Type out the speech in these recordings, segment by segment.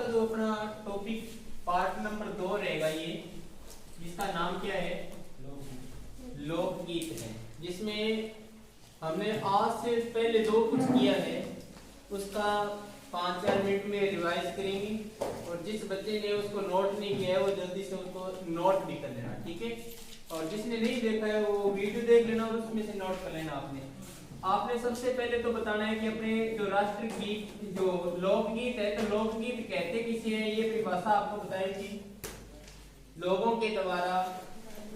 जो अपना topic part number 2 रहेगा ये, जिसका नाम क्या है, लोकगीत है, जिसमें हमने आज से पहले जो कुछ किया है उसका 5-4 मिनट में रिवाइज करेंगे, और जिस बच्चे ने उसको नोट नहीं किया है वो जल्दी से उसको नोट भी कर लेना, ठीक है। और जिसने नहीं देखा है वो वीडियो देख लेना और उसमें से नोट कर लेना। आपने सबसे पहले तो बताना है कि अपने जो राष्ट्र गीत, जो लोकगीत है, तो लोकगीत कहते किसे हैं, ये परिभाषा आपको बताई थी। लोगों के द्वारा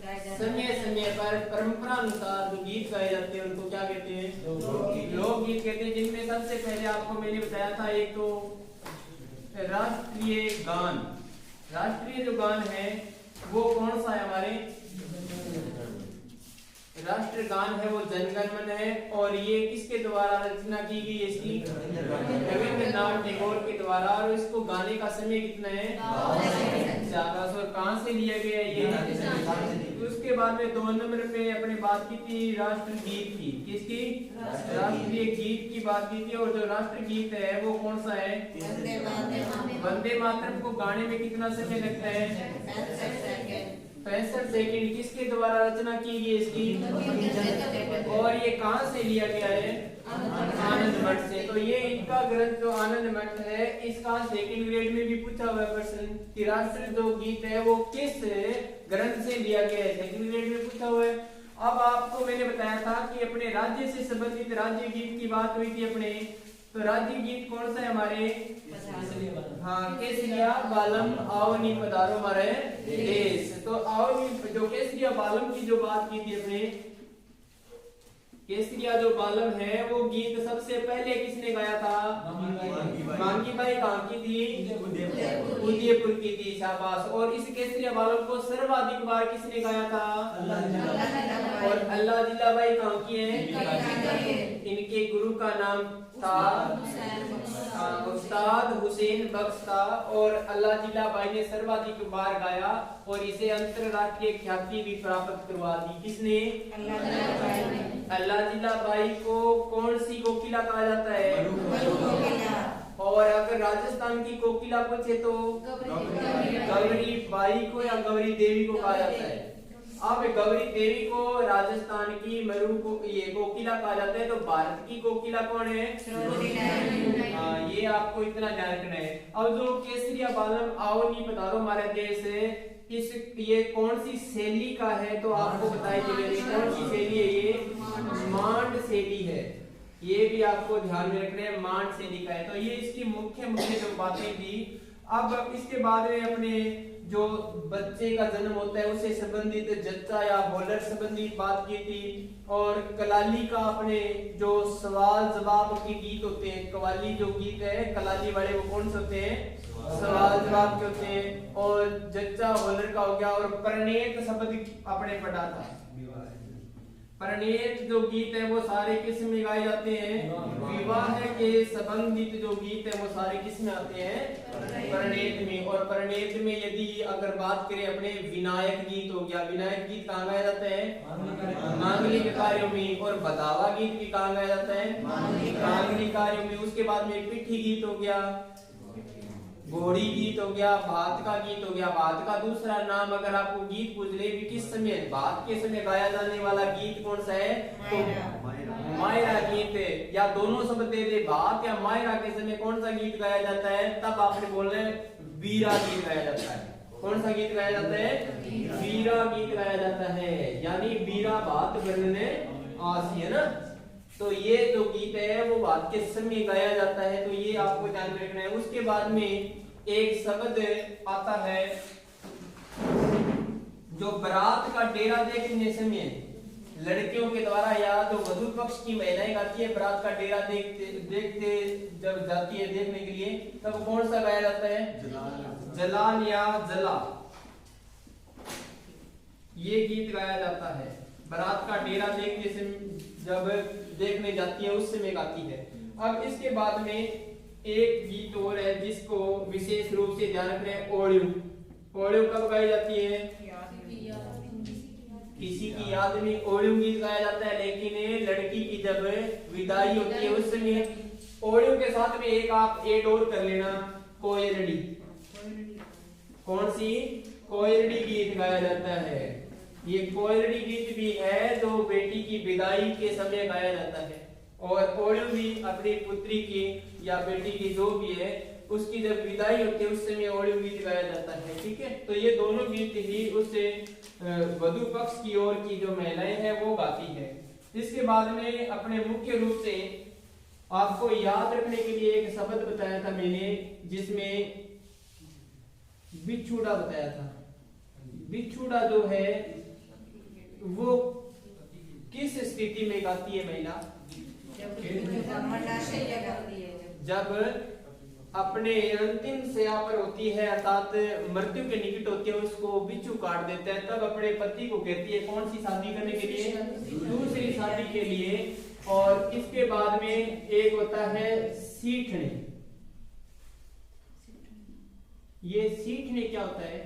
समय समय पर परंपरा अनुसार जो गीत गाए जाते हैं उनको क्या कहते हैं, लोकगीत कहते हैं। जिनमें सबसे पहले आपको मैंने बताया था एक तो राष्ट्रीय गान। राष्ट्रीय जो गान है वो कौन सा है, हमारे राष्ट्रीय गान है वो जनगण मन है, और ये किसके द्वारा रचना की गई है, इसकी रविंद्रनाथ टैगोर के द्वारा। और इसको गाने का समय कितना है, 4 और कहां से लिया गया है ये। उसके बाद में 2 नंबर पे अपने बात की थी राष्ट्रगीत की, किसकी, राष्ट्रीय गीत की बात की थी। और जो राष्ट्रगीत है वो कौन सा है, वंदे मातरम को गाने में कितना समय लगता है, 65 सेकंड। किसके द्वारा रचना की गई इसकी, और ये कहां से लिया गया है, आनंद मठ से। तो ये इनका ग्रंथ जो आनंद मठ है, इसका सेकंड ग्रेड में भी पूछा हुआ है प्रश्न कि राष्ट्र जो गीत है वो किस ग्रंथ से लिया गया है, सेकंड ग्रेड में पूछा हुआ है। अब आपको मैंने बताया था कि अपने राज्य से संबंधित राज्य गीत की बात हुई थी अपने, तो राज्य गीत कौन सा है हमारे, हाँ, केसरिया बालम आवनी पधारो हमारे देश। तो आवनी जो केसरिया बालम की जो बात की थी अपने, केसरिया जो बालम है वो गीत सबसे पहले किसने गाया था, मांगी बाई कहाँ की थी, उदयपुर की थी, शाबाश। और इस केसरिया बालम को सर्वाधिक बार किसने गाया था, और अल्लाह जिला बाई कहाँ की है, इनके गुरु का नाम था उस्ताद हुसैन बख्श था। और अल्लाह जिला बाई ने सर्वाधिक बार गाया और इसे अंतरराष्ट्रीय ख्याति भी प्राप्त करवा दी। किसने, अल्लाह जिला बाई को कौन सी कोकिला कहा जाता है, और अगर राजस्थान की कोकिला पूछे तो गौरी बाई को या गौरी देवी को कहा जाता है। अब गौरी देवी को राजस्थान की मरु को ये कोकिला कहा जाता है, तो भारत की कोकिला कौन है, ये आपको इतना ध्यान रखना है। अब जो केसरिया बालम आवनी पधारो हमारे देश है, इस ये कौन सी शैली का है, तो आपको बताई जाएगी कौन सी शैली है, ये मांड शैली है। ये भी आपको ध्यान में रखना है, मांड शैली का है। तो ये इसकी मुख्य जो बातें थी। अब इसके बाद में अपने जो बच्चे का जन्म होता है उससे संबंधित जच्चा या होलर संबंधित बात की थी। और कलाली का अपने जो सवाल जवाब के गीत होते हैं, कवाली जो गीत है कलाली वाले वो कौन से होते हैं, सवाल जवाब के होते हैं। और जच्चा होलर का हो गया। और प्रणेत शब्द अपने पढ़ा था, प्रणेत जो गीत है वो सारे किस में गाए जाते हैं, विवाह के संबंधित जो गीत है वो सारे किस में आते हैं, प्रणेत में। और प्रणेत में यदि अगर बात करें अपने विनायक गीत हो गया, विनायक गीत कहाँ गाया जाता है, मांगलिक कार्यों में। और बदावा गीत भी कहाँ गाया जाता है, मांगलिक कार्यों में। उसके बाद में पिट्ठी गीत हो गया, घोड़ी गीत हो गया, भात का गीत हो गया। भात का दूसरा नाम अगर आपको गीत पूछ ले भी किस समय, भात के समय गाया जाने वाला गीत कौन सा है, तो मायरा गीत है। या दोनों शब्द दे दे, भात या मायरा के समय कौन सा गीत गाया जाता है, तब आपने बोलना है वीरा गीत गाया जाता है। कौन सा गीत गाया जाता है, वीरा गीत गाया जाता है, यानी वीरा भात बनने आसी है ना। तो ये जो गीत है वो भात के समय गाया जाता है, तो ये आपको ध्यान में रखना है। उसके बाद में एक शब्द आता है जो बारात का डेरा देखने समय लड़कियों के द्वारा या तो वधु पक्ष की महिलाएं गाती है, बारात का डेरा देखते जब जाती है देखने के लिए, तब कौन सा गाया जाता है, जलाल या जला, ये गीत गाया जाता है। बारात का डेरा देखने से जब देखने जाती है उस समय गाती है। अब इसके बाद में एक गीत और है जिसको विशेष रूप से ध्यान रखना है, ओड़ियो। ओड़ियो कब गाई जाती है, किसी की याद में ओड़ियो गीत गाया जाता है। लेकिन लड़की की जब विदाई होती है उस समय ओड़ियो के साथ में एक आप एड और कर लेना, कोयलड़ी। कौन सी? कोयलड़ी गीत गाया जाता है। ये कोयलड़ी गीत भी है जो बेटी की विदाई के समय गाया जाता है, और ओळू भी अपनी पुत्री की या बेटी की जो भी है उसकी जब विदाई होती है उस समय ओळू गीत गाया जाता है। ठीक है, तो ये दोनों गीत ही उससे वधु पक्ष की ओर की जो महिलाएं हैं वो गाती है। इसके बाद में अपने मुख्य रूप से आपको याद रखने के लिए एक शब्द बताया था मैंने, जिसमें बिछुड़ा बताया था। बिछुड़ा जो है वो किस स्थिति में गाती है महिला? जब अपने अंतिम शैया पर होती है, अर्थात मृत्यु के निकट होती है, उसको बिच्छू काट देता है, तब अपने पति को कहती है कौन सी शादी करने के लिए? दूसरी शादी के लिए। और इसके बाद में एक होता है सीठने। ये सीठने क्या होता है?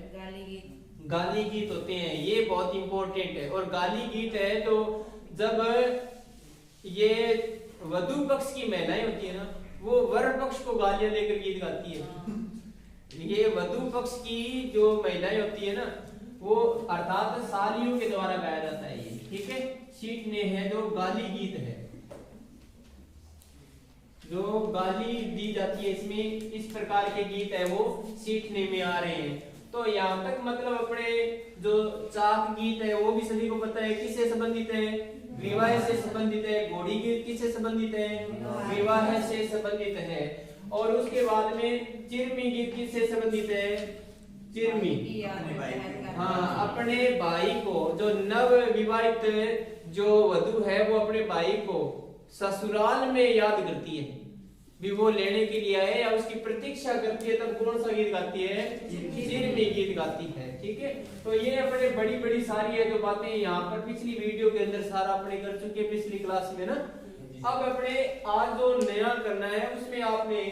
गाली गीत होते हैं, ये बहुत इंपॉर्टेंट है। और गाली गीत है तो जब ये वधु पक्ष की महिलाएं होती है ना, वो वर पक्ष को गालियां देकर गीत गाती है। ये वधु पक्ष की जो महिलाएं होती है ना, वो अर्थात सालियों के द्वारा गाया जाता है ये। ठीक है, सीठने है जो गाली गीत है, जो गाली दी जाती है, इसमें इस प्रकार के गीत है वो सीठने में आ रहे हैं। तो यहाँ तक मतलब अपने जो चाक गीत है वो भी सभी को पता है किससे संबंधित है? विवाह से संबंधित है। घोड़ी गीत किससे संबंधित है? विवाह से संबंधित है। और उसके बाद में चिरमी गीत किससे संबंधित है? चिरमी, हाँ, अपने भाई को, जो नव विवाहित जो वधु है वो अपने भाई को ससुराल में याद करती है, भी वो लेने के लिए आए या उसकी प्रतीक्षा करती है, तब कौन सा गीत गाती है? चिरमी गीत गाती है। ठीक है, तो ये अपने बड़ी बड़ी सारी है जो बातें यहाँ पर पिछली वीडियो के अंदर सारा अपने कर चुके पिछली क्लास में ना। अब अपने आज जो नया करना है उसमें आपने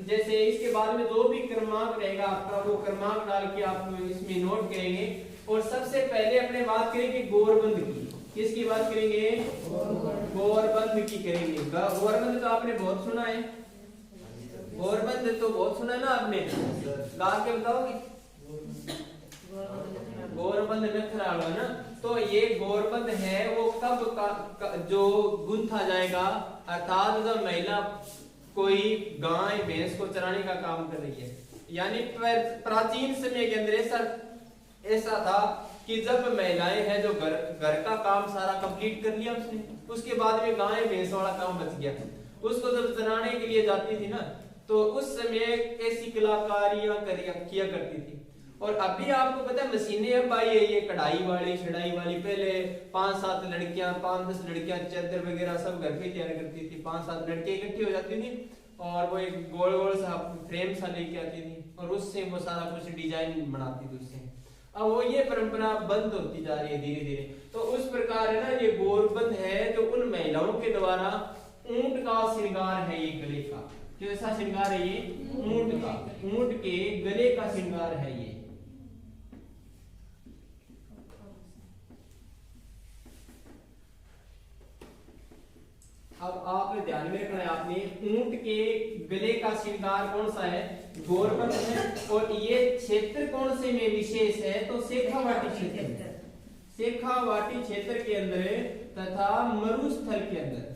जैसे इसके बाद में जो भी क्रमांक रहेगा आपका वो क्रमांक डाल के आप इसमें नोट करेंगे। और सबसे पहले अपने बात करेंगे गौरबंद की। किसकी बात करेंगे? गौरबंद की करेंगे। गौरबंद तो आपने बहुत सुना है, गौरबंद तो बहुत सुना है ना आपने, गा के बताओगे? गौरबंद नखरा वाला ना, तो ये गौरबंद है वो कब जो गुंथा जाएगा, अर्थात जब महिला कोई गाय भैंस को चराने का काम कर रही है। यानी प्राचीन समय के अंदर ऐसा था कि जब महिलाएं हैं जो घर का काम सारा कंप्लीट कर लिया उसने, उसके बाद में गाय भैंस वाला काम बच गया, उसको जब चराने के लिए जाती थी ना, तो उस समय ऐसी कलाकारियां किया करती थी। और अभी आपको पता है मशीनें अब आई है, ये कढ़ाई वाली छड़ाई वाली। पहले 5-7 लड़कियां 5-10 लड़कियां चादर वगैरह सब घर पे तैयार करती थी। 5-7 लड़कियां इकट्ठी हो जाती थी और वो एक गोल गोल सा फ्रेम सा लेके आती थी और उससे वो सारा कुछ डिजाइन बनाती थी उससे। अब वो ये परंपरा बंद होती जा रही है धीरे धीरे। तो उस प्रकार है ना, ये गौरबंद है जो उन महिलाओं के द्वारा ऊंट का श्रृंगार है। ये गले का कैसा श्रृंगार है? ये ऊंट का, ऊंट के गले का श्रृंगार है ये। अब आप ध्यान में रखना है आपने, ऊंट के गले का श्रृंगार कौन सा है? गौरबंद है। और ये क्षेत्र कौन से में विशेष है? तो शेखावाटी क्षेत्र, शेखावाटी क्षेत्र के अंदर तथा मरुस्थल के अंदर,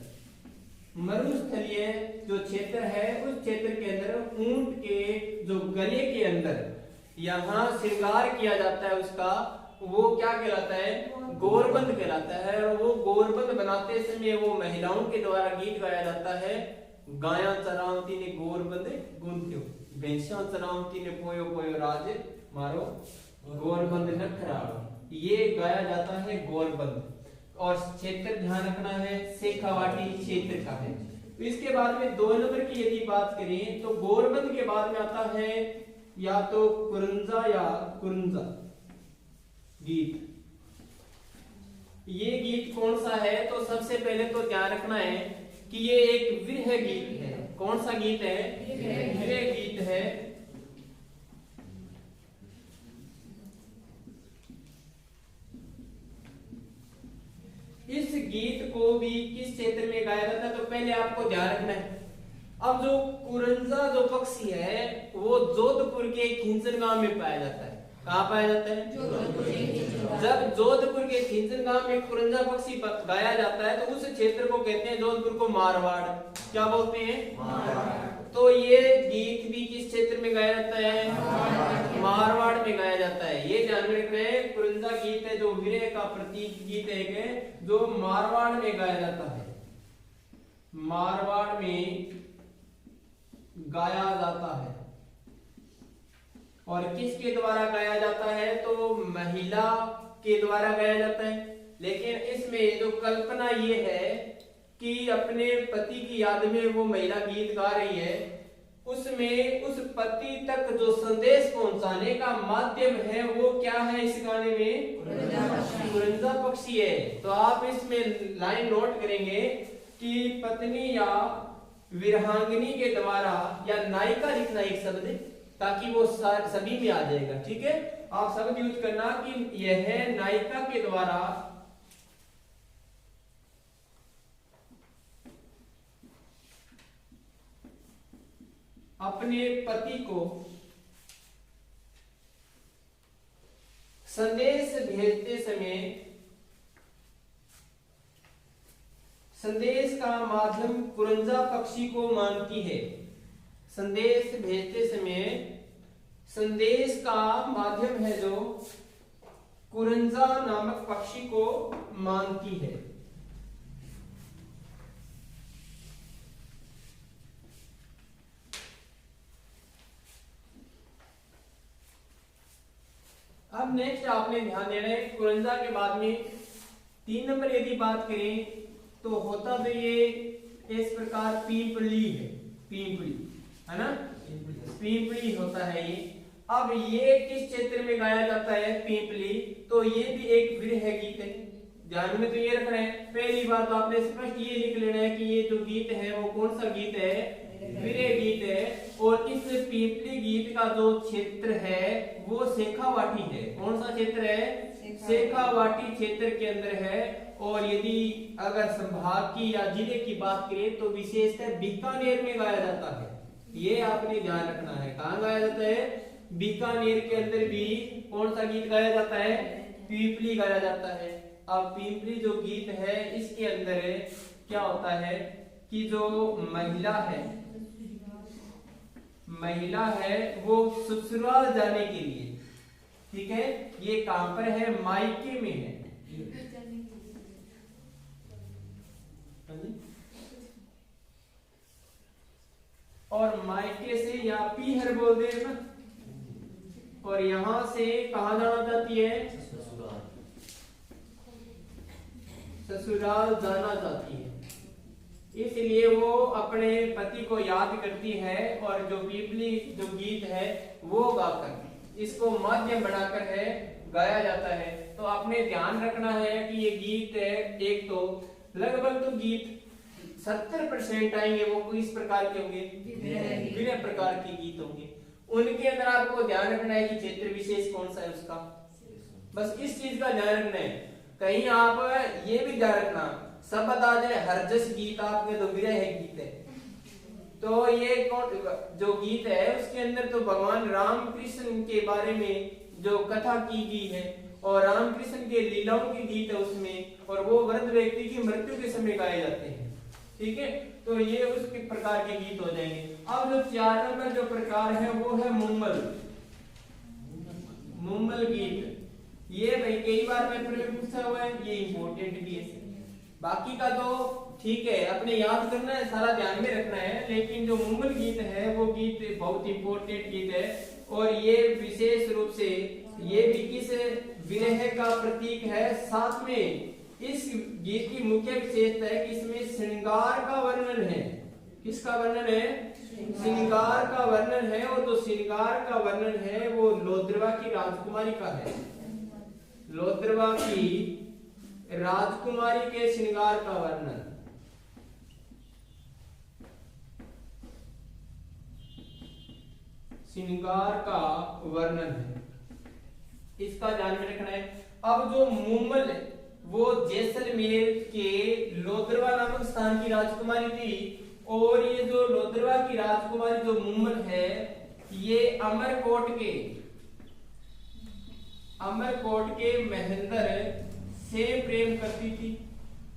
मरुस्थलीय जो क्षेत्र है उस क्षेत्र के अंदर ऊंट के जो गले के अंदर यहाँ श्रृंगार किया जाता है उसका, वो क्या कहलाता है? गौरबंद कहलाता है। और वो गौरबंद बनाते समय वो महिलाओं के द्वारा गीत गाया जाता है। गाया चरावती ने गौरबंद गुंथ्यो, भैंसा चरावती ने पोयो पोयो राज मारो, गौरबंद नखराड़ो, ये गाया जाता है गौरबंद। और क्षेत्र ध्यान रखना है शेखावाटी क्षेत्र का है। तो इसके बाद में 2 नंबर की यदि बात करें तो गौरबंद के बाद में आता है या तो कुरंजा या कुरंजा गीत। ये गीत कौन सा है? तो सबसे पहले तो ध्यान रखना है कि ये एक विरह गीत है। कौन सा गीत है? विरह गीत है। इस गीत को भी किस क्षेत्र में गाया जाता है? तो पहले आपको ध्यान रखना है अब जो कुरंजा जो पक्षी है वो जोधपुर के खिंचन गांव में पाया जाता है। कहाँ पाया जाता है? जब जोधपुर के खिंचन गांव में कुरंजा पक्षी गाया जाता है तो उस क्षेत्र को कहते हैं जोधपुर को मारवाड़। क्या बोलते हैं? मारवाड़। तो ये गीत भी किस क्षेत्र में गाया जाता है? मारवाड़ में गाया जाता है। ये ध्यान में रखना है, कुरंजा गीत है जो विरह का प्रतीक गीत है जो मारवाड़ में गाया जाता है, मारवाड़ में गाया जाता है। और किसके द्वारा गाया जाता है? तो महिला के द्वारा गाया जाता है। लेकिन इसमें जो कल्पना ये है कि अपने पति की याद में वो महिला गीत गा रही है, उसमें उस पति तक जो संदेश पहुंचाने का माध्यम है वो क्या है इस गाने में? कुरंजा पक्षी है। तो आप इसमें लाइन नोट करेंगे कि पत्नी या विरहांगिनी के द्वारा या नायिका लिखना एक शब्द, ताकि वो सभी में आ जाएगा। ठीक है, आप शब्द यूज करना कि यह नायिका के द्वारा अपने पति को संदेश भेजते समय संदेश का माध्यम कुरंजा पक्षी को मानती है। संदेश भेजते समय संदेश का माध्यम है जो कुरंजा नामक पक्षी को मानती है। अब नेक्स्ट आपने ध्यान देना है, कुरंजा के बाद में 3 नंबर यदि बात करें तो होता तो ये इस प्रकार पीपली है, पीपली है ना, पीपली होता है ये। अब ये किस क्षेत्र में गाया जाता है? पीपली। तो ये भी एक विरह गीत है, ध्यान में तो ये रखना है। पहली बात तो आपने स्पष्ट ये लिख लेना है कि ये जो गीत है वो कौन सा गीत है? विरह गीत है। और इस पीपली गीत का जो क्षेत्र है वो शेखावाटी है। कौन सा क्षेत्र है? शेखावाटी क्षेत्र के अंदर है। और यदि अगर संभाग की या जिले की बात करें तो विशेषतः बीकानेर में गाया जाता है। ये आपने ध्यान रखना है। कहाँ गाया जाता है? बीकानेर के अंदर भी कौन सा गीत गाया जाता है? पीपली गाया जाता है। अब पीपली जो गीत है इसके अंदर क्या होता है कि जो महिला है वो ससुराल जाने के लिए, ठीक है, ये कहां पर है? मायके में है। और मायके से या पीहर बोल दे ना, और यहां से कहां जाना चाहती है? ससुराल जाना चाहती है। इसलिए वो अपने पति को याद करती है और जो पीपली जो गीत है वो गाकर इसको माध्यम बनाकर है गाया जाता है। तो आपने ध्यान रखना है कि ये गीत है, एक तो लगभग तो गीत 70% आएंगे वो किस प्रकार के होंगे? विरह प्रकार के गीत होंगे। उनके अंदर आपको ध्यान रखना है कि क्षेत्र विशेष कौन सा है उसका, बस इस चीज का ध्यान रखना है। कहीं आप ये भी ध्यान रखना सब बता जाए हरजस गीत आपके तो विरह गीत है। तो ये जो गीत है उसके अंदर तो भगवान राम कृष्ण के बारे में जो कथा की गई है और राम कृष्ण के लीलाओं के गीत है उसमें, और वो वृद्ध व्यक्ति की मृत्यु के समय गाए जाते हैं। ठीक है, तो ये उस प्रकार के गीत हो जाएंगे। अब जो 4 नंबर जो प्रकार है वो है मुम्मल। मुम्मल गीत ये भाई कई बार पेपर में पूछा हुआ है, ये इंपॉर्टेंट भी है। बाकी का तो ठीक है अपने याद करना है, सारा ध्यान में रखना है, लेकिन जो मुम्मल गीत है वो गीत बहुत इंपॉर्टेंट गीत है। और ये विशेष रूप से ये भी किस विरह का प्रतीक है। साथ में इस गीत की मुख्य विशेषता है कि इसमें श्रृंगार का वर्णन है। किसका वर्णन है? श्रृंगार का वर्णन है। और जो श्रृंगार का वर्णन है वो लोद्रवा की राजकुमारी का है। लोद्रवा की राजकुमारी के श्रृंगार का वर्णन। श्रृंगार का वर्णन है, इसका ध्यान में रखना है। अब जो मुम्मल वो जैसलमेर के लोद्रवा नामक स्थान की राजकुमारी थी और ये जो लोदरवा की राजकुमारी जो मूमल है, ये अमरकोट के महेंद्र से प्रेम करती थी।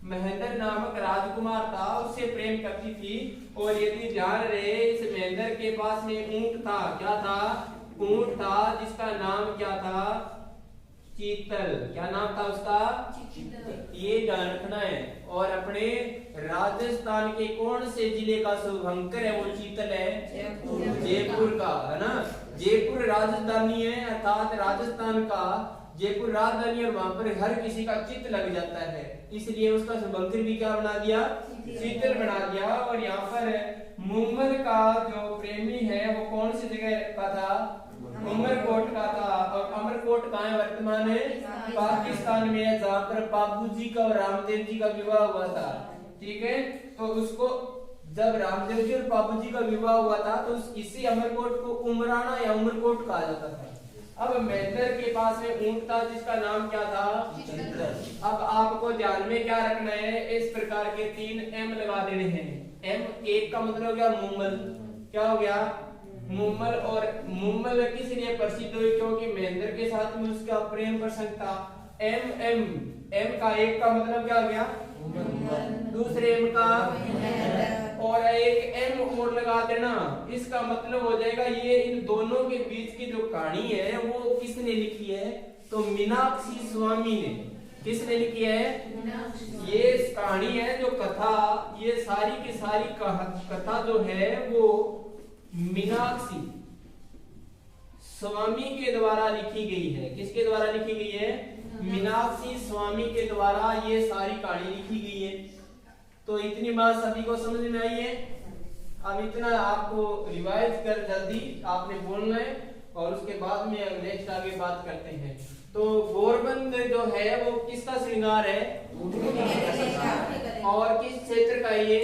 महेंद्र नामक राजकुमार था, उससे प्रेम करती थी। और यदि ध्यान रहे, इस महेंद्र के पास में ऊंट था। क्या था? ऊंट था, जिसका नाम क्या था? चीतल। क्या नाम था उसका? ये ध्यान रखना है। और अपने राजस्थान के कौन से जिले का शुभंकर है वो चीतल है? जयपुर का, है ना। जयपुर राजधानी है, अर्थात राजस्थान का जयपुर राजधानी, और वहां पर हर किसी का चित्त लग जाता है, इसलिए उसका शुभंकर भी क्या बना दिया? चीतल बना दिया। और यहाँ पर मूमल का जो प्रेमी है वो कौन सी जगह का था? अमरकोट का था। और अमरकोट कहाँ है वर्तमान में? पाकिस्तान में है, जहाँ पर बाबूजी का और रामदेव जी का विवाह हुआ था। ठीक है, तो उसको जब रामदेव जी और बाबूजी का विवाह हुआ था तो इसी अमरकोट को उमराना या उमरकोट कहा जाता था। अब महेंद्र के पास में ऊंट था, जिसका नाम क्या था? अब आपको ध्यान में क्या रखना है? इस प्रकार के 3 एम लगा देने हैं। एम एक का मतलब हो गया मूमल। क्या हो गया? मूमल। और मूमल किस लिए प्रसिद्ध हुई? क्योंकि महेंद्र के साथ में उसका प्रेम प्रसंग था। एम एम एम का एक का मतलब क्या हो गया? दूसरे एम का, और एक एम और लगा देना, इसका मतलब हो जाएगा ये इन दोनों के बीच की जो कहानी है वो किसने लिखी है? तो मीनाक्षी स्वामी ने। किसने लिखी है? ये कहानी है जो कथा, ये सारी की सारी कथा जो है वो मीनाक्षी स्वामी के द्वारा लिखी गई है। किसके द्वारा लिखी गई है? मीनाक्षी स्वामी के द्वारा ये सारी कहानी लिखी गई है। तो इतनी बात सभी को समझ में आई है। अब इतना आपको रिवाइज कर जल्दी आपने बोलना है, और उसके बाद में नेक्स्ट आगे बात करते हैं। तो गोरबंद जो है वो किसका श्रृंगार है? और किस क्षेत्र का ये?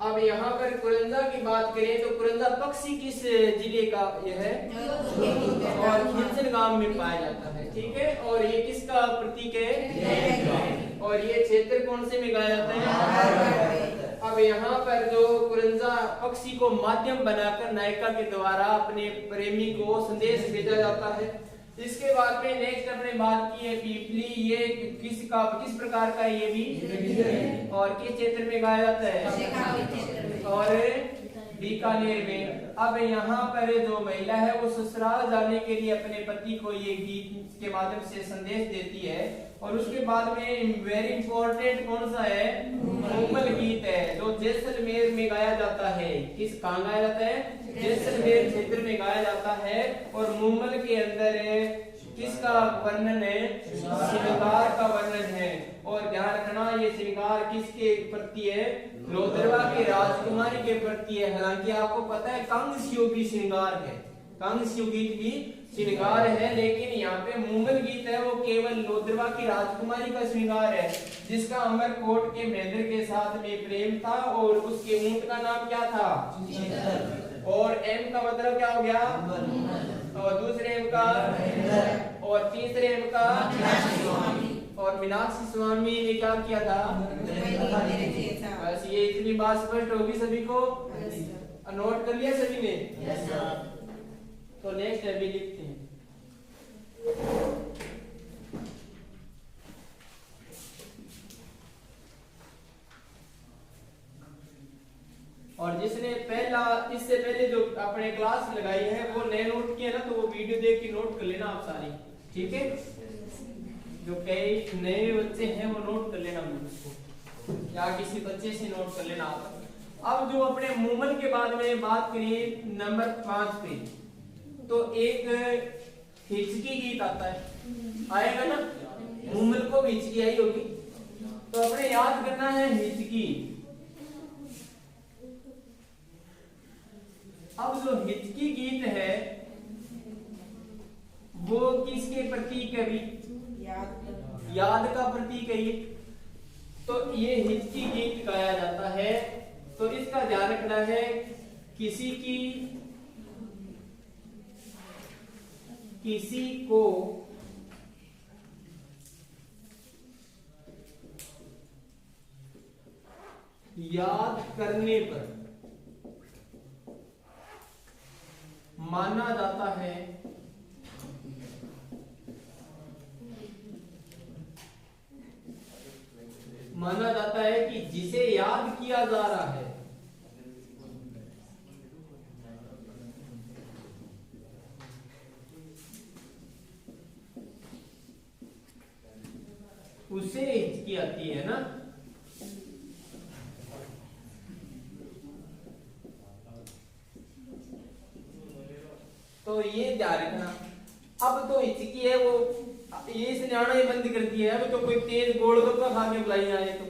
अब यहाँ पर कुरंजा की बात करें तो कुरंजा पक्षी किस जिले का यह है? और खिंचन गांव में पाया जाता है। ठीक है, और ये किसका प्रतीक है? और ये क्षेत्र कौन से में गाया जाता है? अब यहाँ पर जो कुरंजा पक्षी को माध्यम बनाकर नायिका के द्वारा अपने प्रेमी को संदेश भेजा जाता है। इसके बाद में नेक्स्ट अपने बात की है पीपली। ये किस प्रकार का ये भी, और किस क्षेत्र में गाया जाता है? और बीकानेर में। अब यहाँ पर जो महिला है वो ससुराल जाने के लिए अपने पति को ये गीत के माध्यम से संदेश देती है। और उसके बाद में वेरी इंपॉर्टेंट कौन सा है? मूमल गीत है, जो जैसलमेर में गाया जाता है। किस कहाँ गाया जाता है? जैसलमेर क्षेत्र में गाया जाता है। और मूमल के अंदर किसका वर्णन है? श्रृंगार का वर्णन है। और ध्यान रखना, ये श्रृंगार किसके प्रति है? लोदरवा की राजकुमारी के प्रति है। हालांकि आपको पता है कांगस्यु भी श्रृंगार है, कांगस्यु गीत भी श्रृंगार है, लेकिन यहाँ पे मूमल गीत है वो केवल लोदरवा की राजकुमारी का श्रृंगार है, जिसका अमरकोट के महेंद्र के साथ में प्रेम था। और उसके ऊंट का नाम क्या था? और एम का मतलब क्या हो गया? और दूसरे एम का, और तीसरे एम का, और मीनाक्षी स्वामी ने क्या किया था? बस ये इतनी बात स्पष्ट होगी सभी को। नोट कर लिया सभी ने? तो नेक्स्ट अभी लिखते हैं। और जिसने इससे पहले जो अपने क्लास लगाई है वो नए नोट किया ना, तो वो वीडियो देख के नोट कर लेना आप सारी। ठीक है, जो कई नए बच्चे हैं वो नोट कर लेना उसको, या किसी बच्चे से नोट कर लेना आप। अब जो अपने मूमल के बाद में बात करिए नंबर 5 पे, तो एक हिचकी गीत आता है, आएगा ना? मूमल को भी हिचकी आई होगी, तो अपने याद करना है हिचकी। अब जो हिचकी गीत है वो किसके प्रतीक है? भी याद का प्रतीक है ये। तो ये हिचकी गीत गाया जाता है, तो इसका ध्यान रखना है। किसी को याद करने पर माना जाता है कि जिसे याद किया जा रहा है उसे हिचकी आती है ना। तो ये ध्यान रखना। अब तो हिचकी है वो ये इसने आना ही बंद कर दिया है। अब तो कोई तेज गोलगप्पा खा के बुलाई आए तो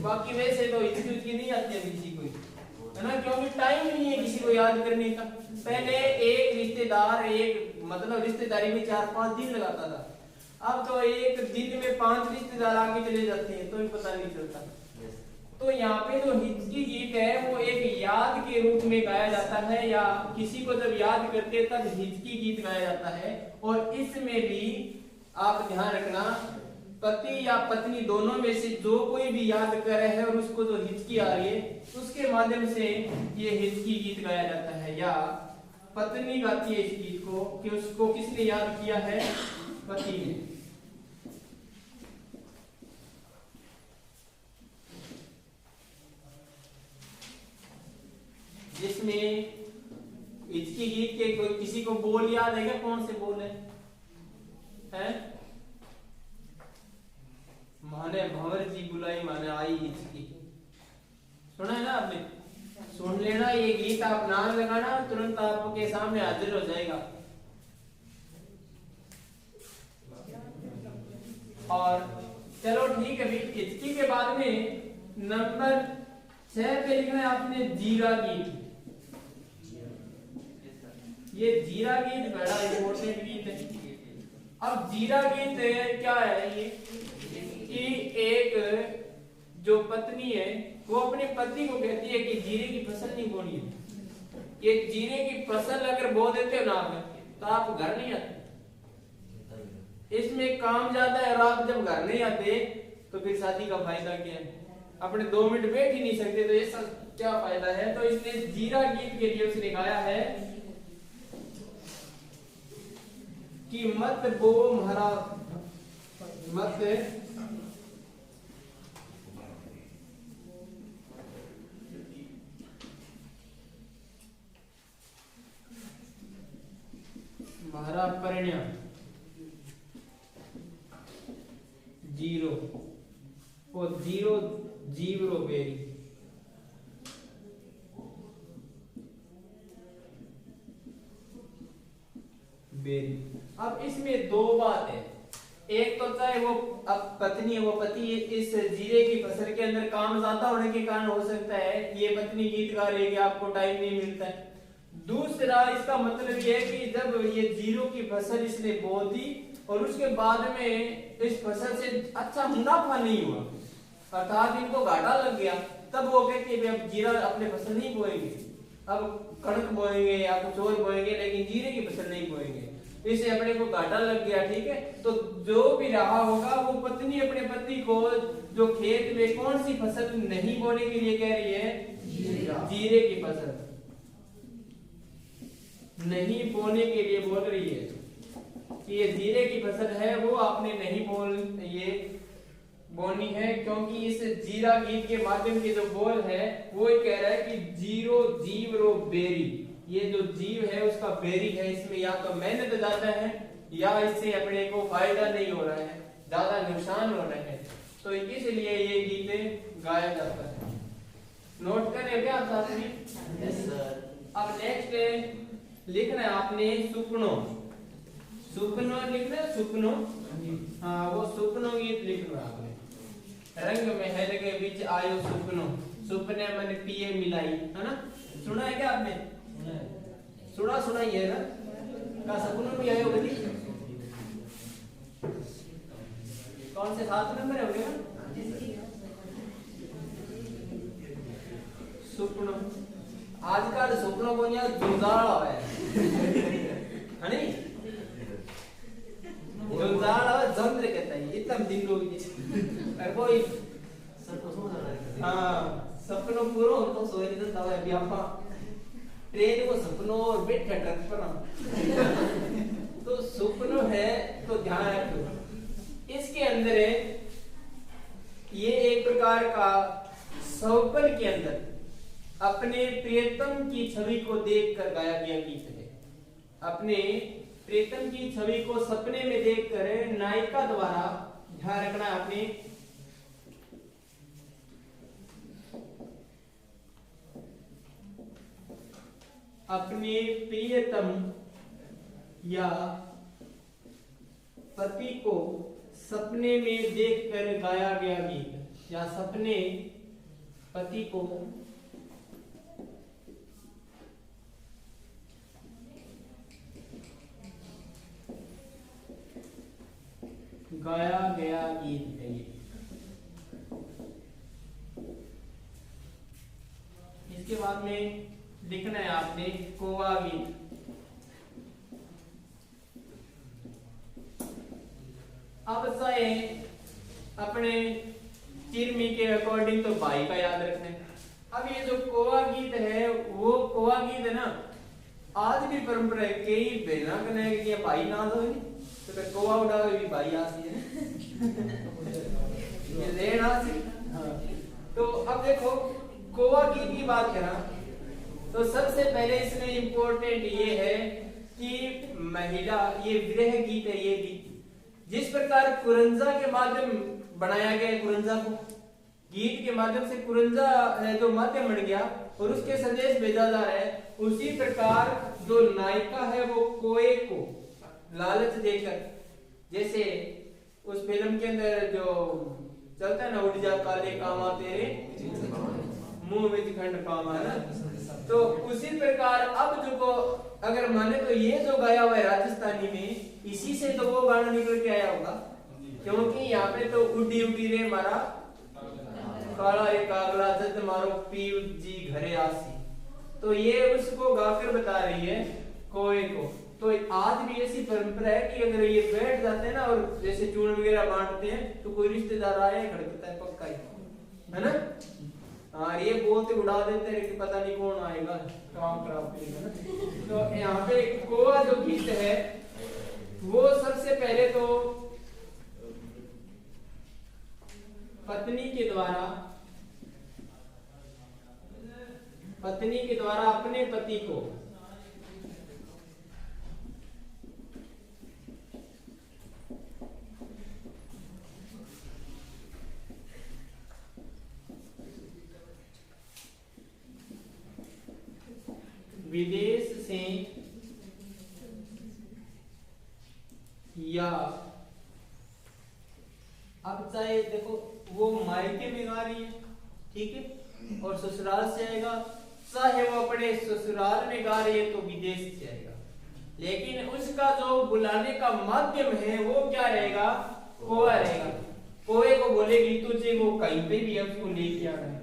बाकी वैसे तो हिचकी उचकी नहीं आती है किसी को, है ना, क्योंकि टाइम नहीं है किसी को याद करने का। पहले एक रिश्तेदार एक मतलब रिश्तेदारी में 4-5 दिन लगाता था, अब तो एक दिन में 5 रिश्तेदार आके चले जाते हैं तो भी पता नहीं चलता। तो यहाँ पे जो हिचकी गीत है वो एक याद के रूप में गाया जाता है, या किसी को जब याद करते तब हिचकी गीत गाया जाता है। और इसमें भी आप ध्यान रखना, पति या पत्नी दोनों में से जो कोई भी याद कर रहे हैं और उसको जो हिचकी आ रही है उसके माध्यम से ये हिचकी गीत गाया जाता है, या पत्नी गाती है इस गीत को कि उसको किसने याद किया है, पति ने। जिसमें हिचकी गीत के कोई किसी को बोल याद है क्या? कौन से बोल है? माने भंवर जी बुलाई माने आई हिचकी, सुना है ना आपने? सुन लेना, ये गीत आप नाम लगाना तुरंत आपके सामने हाजिर हो जाएगा। और चलो ठीक है, हिचकी के बाद में नंबर 6 पे लिखना है आपने जीरा गीत। ये जीरा गीत बड़ा इंपॉर्टेंट गीत है। अब जीरा गीत क्या है? ये कि एक जो पत्नी है वो अपने पति को कहती है कि जीरे की फसल नहीं बोनी है। ये जीरे की फसल अगर बो देते हो ना तो आप घर नहीं आते, इसमें काम ज्यादा है। और आप जब घर नहीं आते तो फिर शादी का फायदा क्या है? अपने 2 मिनट बैठ ही नहीं सकते तो ये सब क्या फायदा है? तो इसने जीरा गीत के लिए उसने गाया है कि मत बो म्हारा मत म्हारा परिणय जीरो और जीरो जीवरो बेरी। अब इसमें 2 बात है। एक तो चाहे वो अब पत्नी है वो पति इस जीरे की फसल के अंदर काम ज्यादा होने के कारण हो सकता है ये पत्नी गीत गा रही है कि आपको टाइम नहीं मिलता है। दूसरा इसका मतलब ये है कि जब ये जीरो की फसल इसने बो दी और उसके बाद में इस फसल से अच्छा मुनाफा नहीं हुआ, अर्थात इनको घाटा लग गया, तब वो कहते हैं अब जीरा अपने फसल नहीं बोएंगे, अब कणक बोएंगे या कुछ और बोएंगे, लेकिन जीरे की फसल नहीं बोएंगे, इससे अपने को घाटा लग गया। ठीक है, तो जो भी रहा होगा वो पत्नी अपने पति को जो खेत में कौन सी फसल नहीं बोने के लिए कह रही है, जीरे की फसल नहीं बोने के लिए बोल रही है कि ये जीरे की फसल है वो आपने नहीं बोनी है, क्योंकि इस जीरा गीत के माध्यम के जो बोल है वो कह रहा है कि जीरो जीव रो बेरी, ये जो जीव है उसका बेरी है, इसमें या तो मेहनत ज्यादा है या इससे अपने को फायदा नहीं हो रहा है, ज्यादा नुकसान हो रहा है, तो इसलिए ये गीत गाया जाता है। नोट करें क्या आप साथ में? Yes sir. अब नेक्स्ट लिखना है आपने सुपनो, सुपनो लिखना है, सुपनो, हाँ वो सुपनो गीत लिखना है आपने। रंग महल के बीच आयो सुपनो, सुपने मन पिए मिलाई, है ना? सुना है क्या आपने? सुना ही है ना? का सपनों में आयो कभी? कौन से 7 नंबर होंगे ना? सुपनो आजकल सुपनों को नहीं जुंजाड़ है नहीं, जुंजाड़ जंत्र कहता है, इतना दिन लोग कोई हाँ सपनों पूरा हो तो सोए नहीं तो अभी आप ट्रेन को सपनों और बैठे ट्रक पर तो सपनों है तो ध्यान रखो इसके अंदर है ये एक प्रकार का स्वप्न के अंदर अपने प्रियतम की छवि को देखकर गाया गया गीत है। अपने प्रियतम की छवि को सपने में देखकर नायिका द्वारा, ध्यान रखना आपने, अपने प्रियतम या पति को सपने में देखकर गाया गया गीत या सपने पति को गाया गया गीत है। इसके बाद में लिखना है आपने कोवा गीत। अब चाहे अपने चिरमी के अकॉर्डिंग तो भाई का याद रखना है। अब ये जो कोवा गीत है वो कोवा गीत है ना, आज भी परंपरा है, कई बहना कने कि भाई ना हो तो फिर कोवा उड़ावे भी भाई आसी है ये लेना आसी। तो अब देखो कोवा गीत की बात करा तो सबसे पहले इसमें इंपॉर्टेंट ये है कि महिला, ये विरह गीत है। ये गीत जिस प्रकार कुरंजा के माध्यम बनाया गया है, कुरंजा को गीत के माध्यम से कुरंजा है जो माध्यम बन गया और उसके संदेश भेजा जा रहा है, उसी प्रकार जो नायिका है वो कोए को लालच देकर, जैसे उस फिल्म के अंदर जो चलता है ना, उड़ जा काले कामा तेरे मुंह में खंड पामा ना, तो उसी प्रकार अब जो को अगर माने तो ये जो गाया हुआ है राजस्थानी में, इसी से तो वो गाना निकल के आया होगा, क्योंकि यहाँ पे तो उड़ी उड़ी रे मारा काला रे कागला जद मारो पीव जी घरे आसी, तो ये उसको गाकर बता रही है कोए को। तो आज भी ऐसी परंपरा है कि अगर ये बैठ जाते हैं ना और जैसे चूर्ण वगैरह बांटते हैं तो कोई रिश्तेदार आए खड़कता है पक्का ही, है ना। हाँ, ये बोलते उड़ा देते हैं कि पता नहीं कौन आएगा, काम खराब करेगा ना। तो यहाँ पे कोवा जो गीत है वो सबसे पहले तो पत्नी के द्वारा अपने पति को विदेश से या, अब चाहे देखो वो मायके में गा रही है, ठीक है, और ससुराल से आएगा, चाहे वो अपने ससुराल में गा रही है तो विदेश से आएगा, लेकिन उसका जो बुलाने का माध्यम है वो क्या रहेगा, कोवा रहेगा। कोए को बोलेगी तुझे वो कहीं पे भी उसको लेके आना है।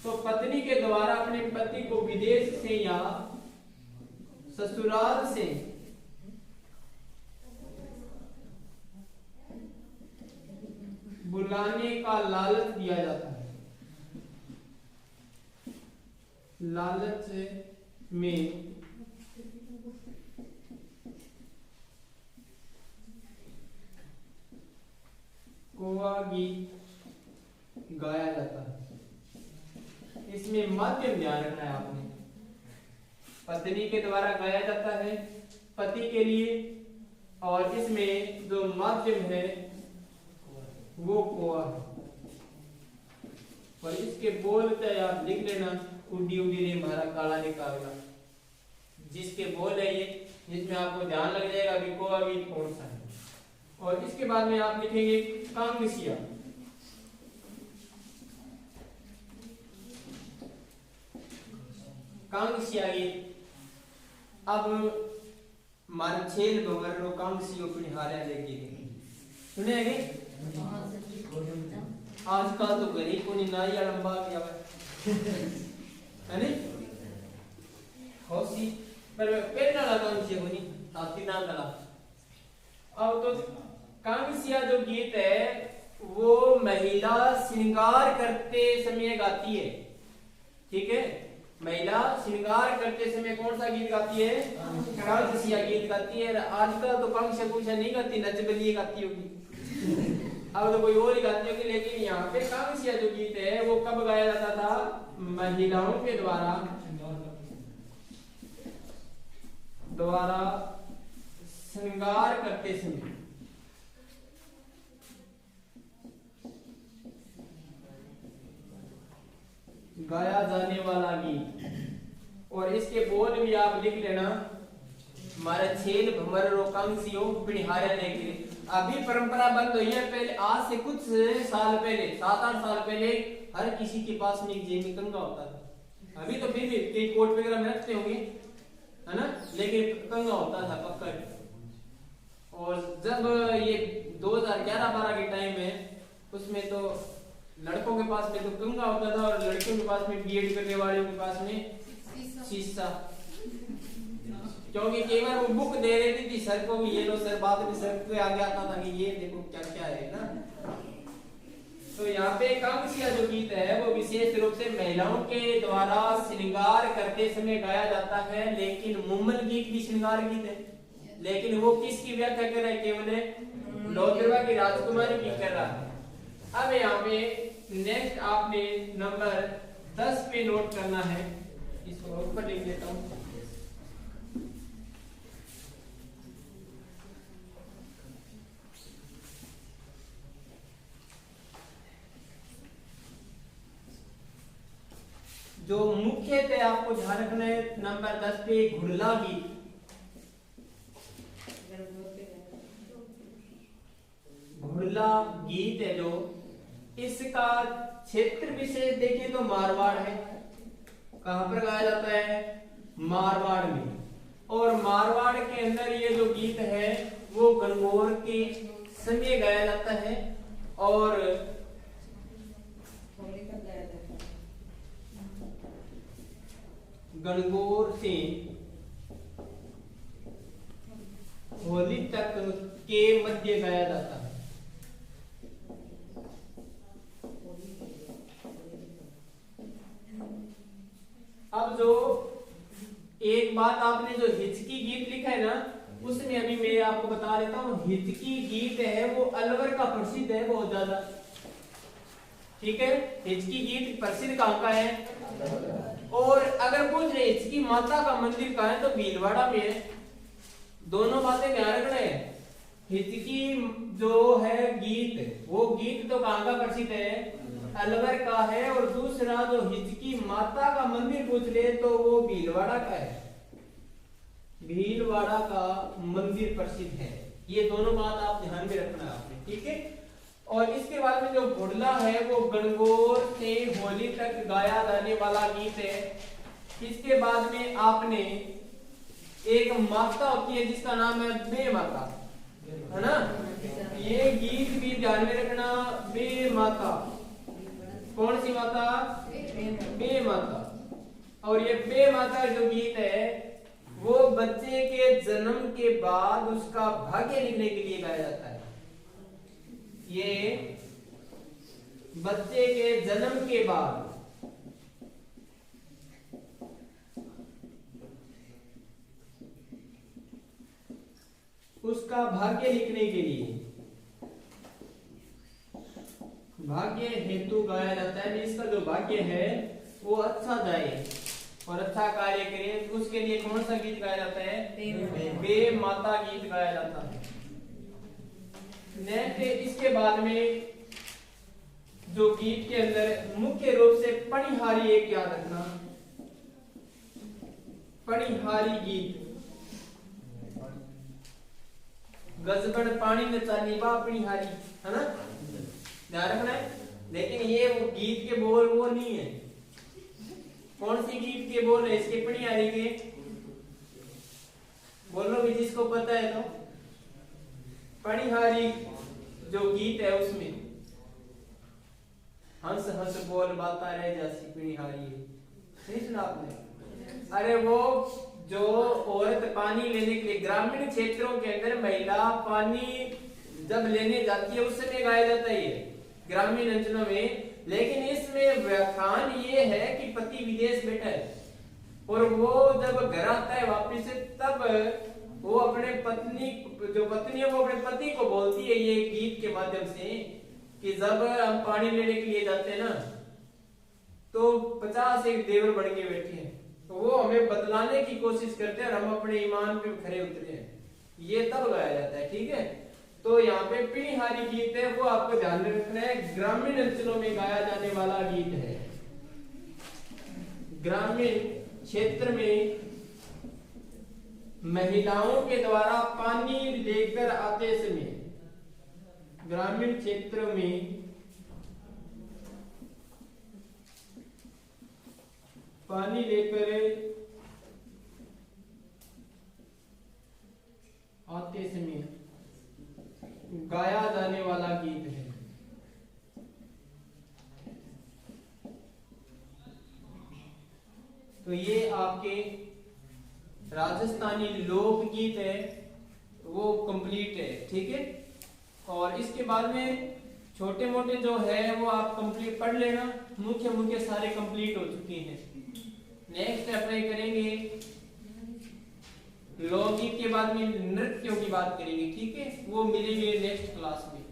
तो पत्नी के द्वारा अपने पति को विदेश से या ससुराल से बुलाने का लालच दिया जाता है। लालच में कोवा गीत गाया जाता है। इसमें माध्यम ध्यान रखना है आपने, पत्नी के द्वारा गाया जाता है पति के लिए, और इसमें जो माध्यम है वो कोवा है। और इसके बोल चाहे आप लिख लेना, उड़ी उड़ी रे मारा काला निकालना, जिसके बोल है ये, जिसमें आपको ध्यान लग जाएगा कि कोवा गीत कौन सा है। और इसके बाद में आप लिखेंगे कांगसिया। कांगसिया गीत, अब मार छेल बवर रो कांगसियो पिहारे लेके सुनेंगे। आजकल तो गरीब को नहीं नाई लंबा किया है नहीं होसी, पर पेन ना लगा उनसे को नहीं ताती नाम डाला। अब तो कांगसिया जो गीत है वो महिला श्रृंगार करते समय गाती है, ठीक है, महिला श्रृंगार करते समय कौन सा गीत गाती है? कांसिया गीत गाती है। आजकल तो कांसिया कुछ नहीं गाती, नचबलिए गाती होगी अब तो कोई और ही गाती होगी। लेकिन यहाँ पे कांसिया जो गीत है वो कब गाया जाता था? महिलाओं के द्वारा श्रृंगार करते समय गाया जाने वाला गीत। और इसके बोल भी आप लिख लेना, हमारे छेल भमर रोकांसियो पिणिहारे ने के। अभी परंपरा बंद हुई है, पहले आज से कुछ साल पहले 7-8 साल पहले हर किसी के पास में एक जेमी कंगा होता था। अभी तो फिर भी कई कोट वगैरह में रखते होंगे, है ना, लेकिन कंगा होता था पक्का। और जब ये 2011-12 के टाइम है, उसमें तो लड़कों के पास में तो कंगा होता था और लड़कियों के पास में बीएड करने वालों के पास में शीशा। क्योंकि कई बार वो बुक दे रही थी सर को, ये लो सर, बाद में सर पे आगे आता था कि ये देखो क्या क्या है ना। तो यहाँ पे कांसिया जो गीत है वो विशेष रूप से महिलाओं के द्वारा श्रृंगार करते समय गाया जाता है। लेकिन मुम्मन गीत भी श्रृंगार गीत है, लेकिन वो किसकी व्याख्या कर रहा है? केवल लोकदेवा की राजकुमारी की कर रहा है। अब यहाँ पे नेक्स्ट आपने नंबर 10 पे नोट करना है, इसको ऊपर लिख देता हूँ। जो मुख्यतः आपको ध्यान रखना है नंबर 10 पे घुड़ला गीत। घुड़ला गीत है जो, इसका क्षेत्र विशेष देखें तो मारवाड़ है। कहां पर गाया जाता है? मारवाड़ में। और मारवाड़ के अंदर ये जो गीत है वो गणगौर के समय गाया जाता है। और गणगौर से होली तक के मध्य गाया जाता है। अब जो एक बात आपने जो हिचकी गीत लिखा है ना, उसमें अभी मैं आपको बता देता हूँ, हिचकी गीत है वो अलवर का प्रसिद्ध है बहुत ज्यादा। ठीक है, हिचकी गीत प्रसिद्ध कहाँ का है? और अगर पूछ रहे हिचकी माता का मंदिर कहाँ है, तो भीलवाड़ा में है। दोनों बातें ध्यान रखना है। हिचकी जो है गीत, वो गीत तो कहाँ का प्रसिद्ध है? अलवर का है। और दूसरा जो हिचकी माता का मंदिर पूछ ले तो वो भीलवाड़ा का है, भीलवाड़ा का मंदिर प्रसिद्ध है। ये दोनों बात आप ध्यान में रखना है आपने, ठीक है। और इसके बाद में जो घुड़ला है वो गणगौर से होली तक गाया जाने वाला गीत है। इसके बाद में आपने एक माता होती है जिसका नाम है बे माता, है ना। ये गीत भी ध्यान में रखना, बे माता। कौन सी माता? बे माता। और ये बे माता जो गीत है वो बच्चे के जन्म के बाद उसका भाग्य लिखने के लिए गाया जाता है। ये बच्चे के जन्म के बाद उसका भाग्य लिखने के लिए, भाग्य हेतु गाया जाता है। इसका जो भाग्य है वो अच्छा जाए और अच्छा कार्य करे, तो उसके लिए कौन सा गीत गाया जाता है? बे माता गीत गाया जाता है। नेक्स्ट इसके बाद में जो गीत के अंदर मुख्य रूप से पणिहारी एक याद रखना, पणिहारी गीत। गजबन पानी में चाली बा पणिहारी, है ना, ध्यान रखना है। लेकिन ये वो गीत के बोल वो नहीं है। कौन सी गीत के बोल है इसके? पणिहारी के। बोलो भी जिसको पता है तो। पणिहारी जो गीत है उसमें हंस हंस बोल बाता रह जैसी पणिहारी है, नहीं सुना आपने? अरे वो जो औरत पानी लेने के लिए ग्रामीण क्षेत्रों के अंदर महिला पानी जब लेने जाती है उस समय गाया जाता है ग्रामीण अंचलों में। लेकिन इस इसमें व्याख्यान ये है कि पति विदेश बैठा है और वो जब घर आता है वापिस से, तब वो अपने पत्नी जो पत्नी है वो अपने पति को बोलती है ये गीत के माध्यम से कि जब हम पानी लेने के लिए जाते हैं ना तो 50 एक देवर बन के बैठे हैं, तो वो हमें बतलाने की कोशिश करते हैं और हम अपने ईमान पे खरे उतरे हैं, ये तब गाया जाता है। ठीक है, तो यहाँ पे पिणिहारी गीत है, वो आपको ध्यान में रखना है, ग्रामीण अंचलों में गाया जाने वाला गीत है। ग्रामीण क्षेत्र में महिलाओं के द्वारा पानी लेकर आते समय, ग्रामीण क्षेत्र में पानी लेकर आते समय गाया जाने वाला गीत है। तो ये आपके राजस्थानी लोकगीत है, वो कंप्लीट है। ठीक है, और इसके बाद में छोटे मोटे जो है वो आप कंप्लीट पढ़ लेना, मुख्य मुख्य सारे कंप्लीट हो चुके हैं। नेक्स्ट अप्लाई करेंगे लोकगीत के बाद में नृत्यों की बात करेंगे। ठीक है, वो मिलेंगे नेक्स्ट क्लास में।